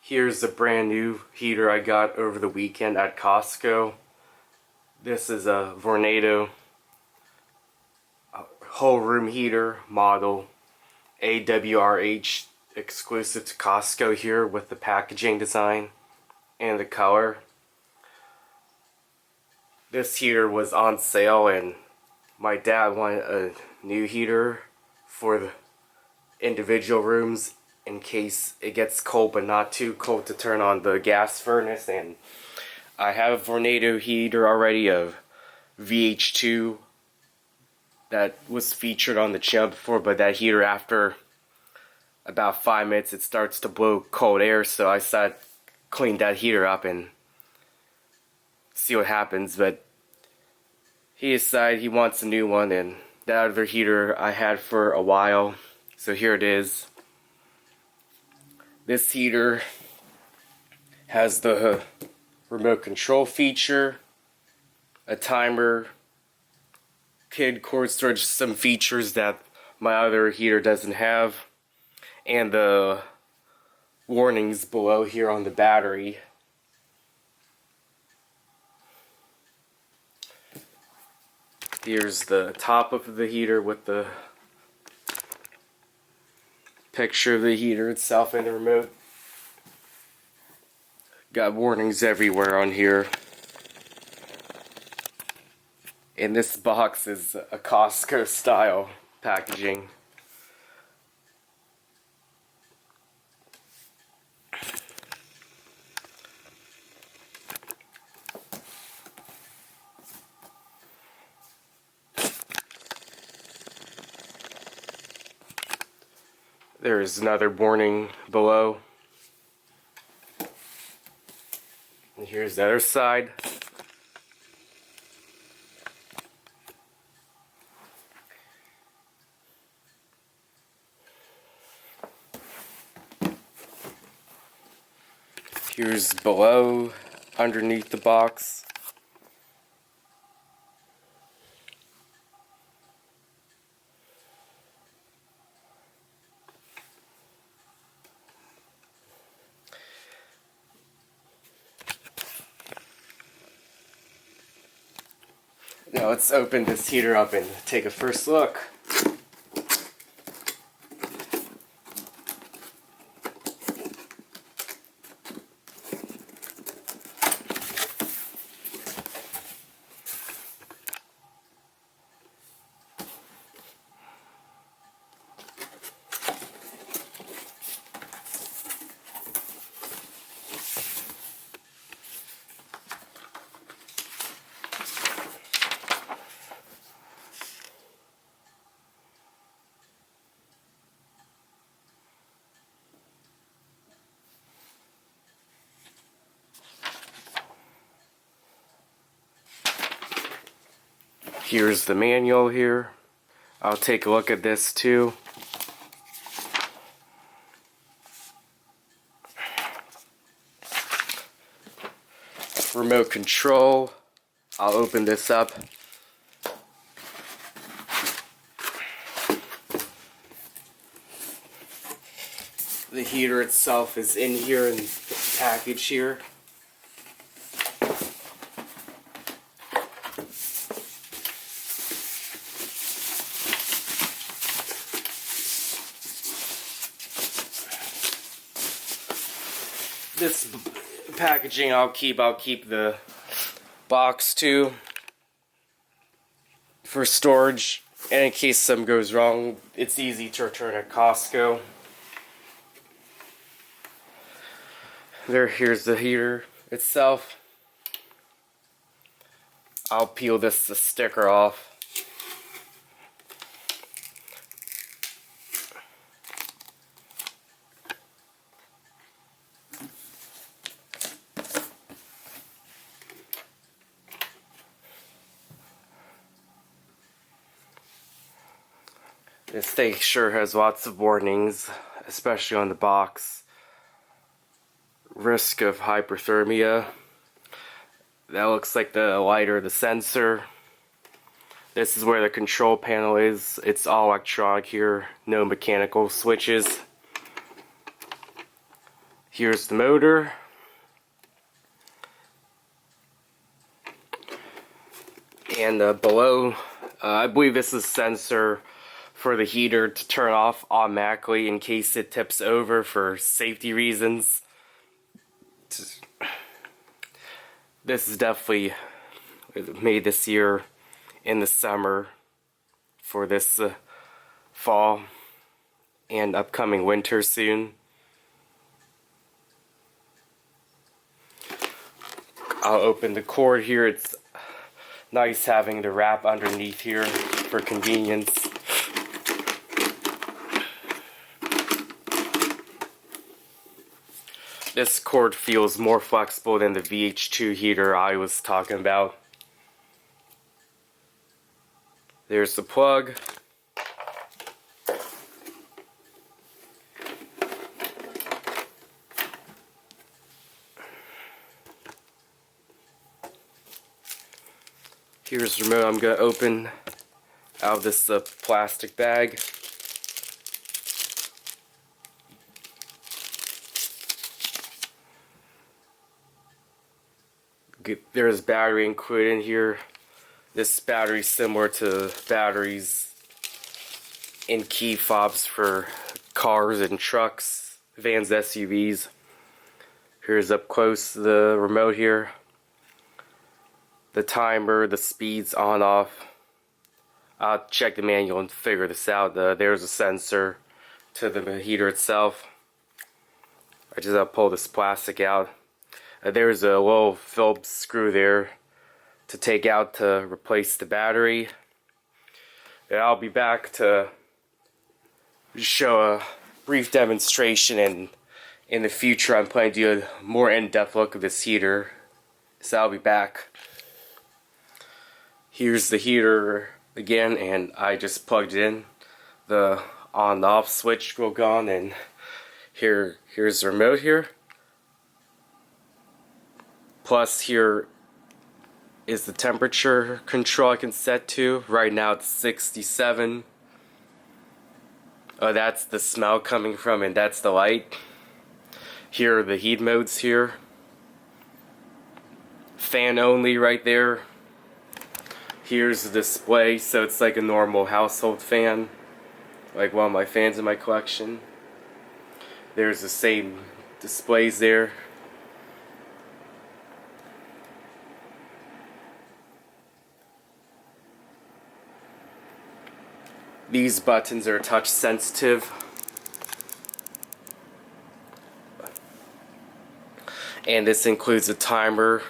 Here's a brand new heater I got over the weekend at Costco. This is a Vornado whole room heater model AWRH, exclusive to Costco here, with the packaging design and the color. This heater was on sale and my dad wanted a new heater for the individual rooms in case it gets cold but not too cold to turn on the gas furnace. And I have a Vornado heater already, of VH2, that was featured on the channel before, but that heater, after about 5 minutes, it starts to blow cold air, so I decided to clean that heater up and see what happens. But he decided he wants a new one, and that other heater I had for a while, so here it is. This heater has the remote control feature, a timer, kid cord storage, some features that my other heater doesn't have, and the warnings below here on the battery. Here's the top of the heater with the picture of the heater itself and the remote. Got warnings everywhere on here. And this box is a Costco style packaging. There's another warning below. And here's the other side. Here's below, underneath the box. Now let's open this heater up and take a first look. Here's the manual here. I'll take a look at this too. Remote control. I'll open this up. The heater itself is in here in the package here. This packaging I'll keep the box too for storage, and in case something goes wrong, it's easy to return at Costco. Here's the heater itself. I'll peel the sticker off. This thing sure has lots of warnings, especially on the box. Risk of hyperthermia. That looks like the light or the sensor. This is where the control panel is. It's all electronic here, no mechanical switches. Here's the motor. And below, I believe this is a sensor for the heater to turn off automatically in case it tips over for safety reasons. This is definitely made this year in the summer for this fall and upcoming winter soon. I'll open the cord here. It's nice having the wrap underneath here for convenience. This cord feels more flexible than the VH2 heater I was talking about. There's the plug. Here's the remote I'm going to open out of this plastic bag. There's battery included in here. This battery is similar to batteries in key fobs for cars and trucks, vans, SUVs. Here's up close the remote here. The timer, the speeds on off. I'll check the manual and figure this out. There's a sensor to the heater itself. I just have to pull this plastic out. There's a little Phillips screw there to take out to replace the battery. And I'll be back to show a brief demonstration, and in the future I'm planning to do a more in-depth look at this heater. So I'll be back. Here's the heater again, and I just plugged it in. The on and off switch will go on, and here's the remote here. Plus here is the temperature control I can set to. Right now it's 67. Oh, that's the smell coming from, and that's the light. Here are the heat modes here. Fan only right there. Here's the display, so it's like a normal household fan, like one of my fans in my collection. There's the same displays there. These buttons are touch sensitive. And this includes a timer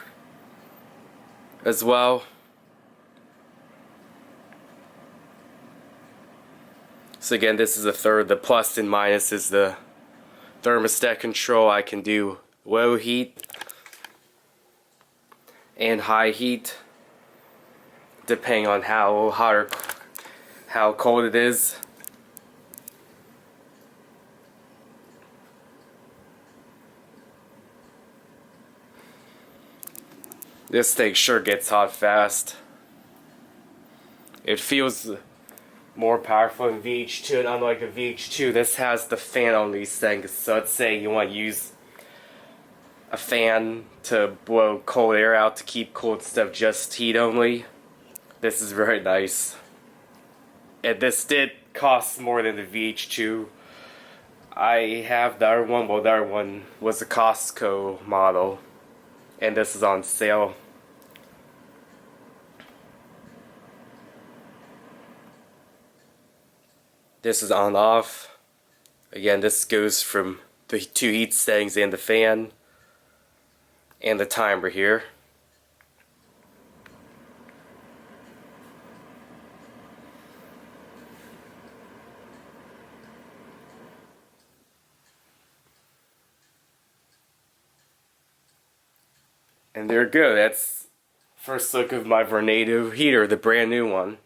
as well. So again, this is a third. The plus and minus is the thermostat control. I can do low heat and high heat depending on how hot or how cold it is. This thing sure gets hot fast. It feels more powerful than VH2, and unlike the VH2, this has the fan on these things. So let's say you want to use a fan to blow cold air out to keep cold stuff just heat only. This is very nice. And this did cost more than the VH2. I have the other one, well the other one was a Costco model, and this is on sale. This is on off. Again, this goes from the two heat settings and the fan and the timer here. And there you go. That's first look of my Vornado heater, the brand new one.